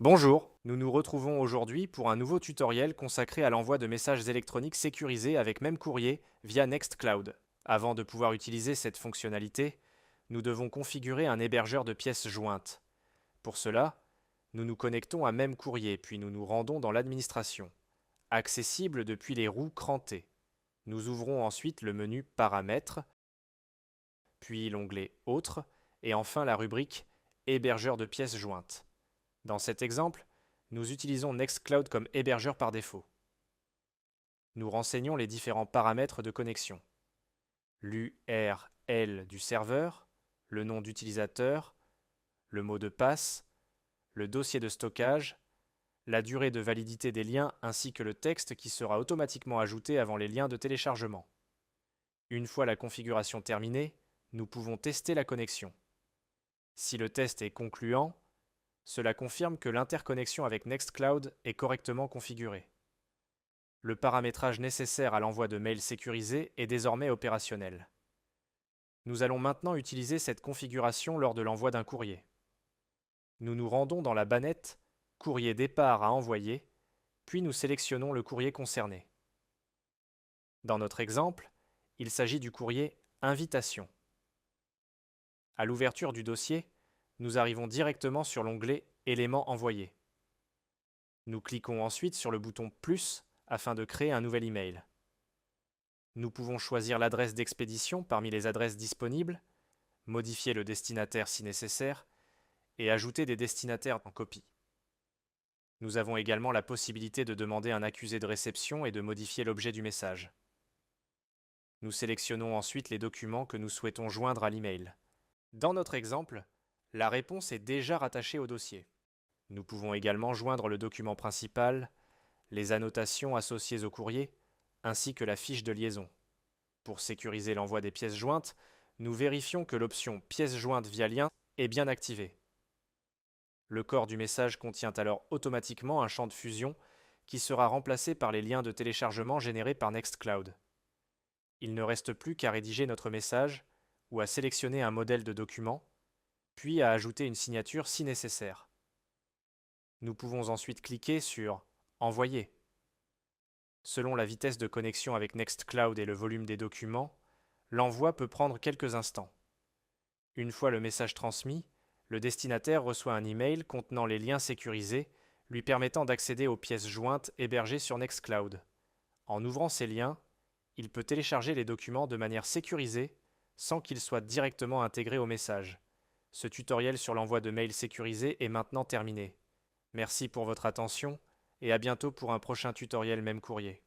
Bonjour, nous nous retrouvons aujourd'hui pour un nouveau tutoriel consacré à l'envoi de messages électroniques sécurisés avec même courrier via Nextcloud. Avant de pouvoir utiliser cette fonctionnalité, nous devons configurer un hébergeur de pièces jointes. Pour cela, nous nous connectons à même courrier puis nous nous rendons dans l'administration, accessible depuis les roues crantées. Nous ouvrons ensuite le menu Paramètres, puis l'onglet Autres et enfin la rubrique Hébergeur de pièces jointes. Dans cet exemple, nous utilisons Nextcloud comme hébergeur par défaut. Nous renseignons les différents paramètres de connexion. L'URL du serveur, le nom d'utilisateur, le mot de passe, le dossier de stockage, la durée de validité des liens ainsi que le texte qui sera automatiquement ajouté avant les liens de téléchargement. Une fois la configuration terminée, nous pouvons tester la connexion. Si le test est concluant, cela confirme que l'interconnexion avec Nextcloud est correctement configurée. Le paramétrage nécessaire à l'envoi de mails sécurisés est désormais opérationnel. Nous allons maintenant utiliser cette configuration lors de l'envoi d'un courrier. Nous nous rendons dans la bannette Courrier départ à envoyer, puis nous sélectionnons le courrier concerné. Dans notre exemple, il s'agit du courrier Invitation. À l'ouverture du dossier, nous arrivons directement sur l'onglet Éléments envoyés. Nous cliquons ensuite sur le bouton Plus afin de créer un nouvel email. Nous pouvons choisir l'adresse d'expédition parmi les adresses disponibles, modifier le destinataire si nécessaire, et ajouter des destinataires en copie. Nous avons également la possibilité de demander un accusé de réception et de modifier l'objet du message. Nous sélectionnons ensuite les documents que nous souhaitons joindre à l'email. Dans notre exemple, la réponse est déjà rattachée au dossier. Nous pouvons également joindre le document principal, les annotations associées au courrier, ainsi que la fiche de liaison. Pour sécuriser l'envoi des pièces jointes, nous vérifions que l'option Pièces jointes via lien est bien activée. Le corps du message contient alors automatiquement un champ de fusion qui sera remplacé par les liens de téléchargement générés par Nextcloud. Il ne reste plus qu'à rédiger notre message ou à sélectionner un modèle de document, puis à ajouter une signature si nécessaire. Nous pouvons ensuite cliquer sur Envoyer. Selon la vitesse de connexion avec Nextcloud et le volume des documents, l'envoi peut prendre quelques instants. Une fois le message transmis, le destinataire reçoit un email contenant les liens sécurisés lui permettant d'accéder aux pièces jointes hébergées sur Nextcloud. En ouvrant ces liens, il peut télécharger les documents de manière sécurisée sans qu'ils soient directement intégrés au message. Ce tutoriel sur l'envoi de mails sécurisés est maintenant terminé. Merci pour votre attention et à bientôt pour un prochain tutoriel même courrier.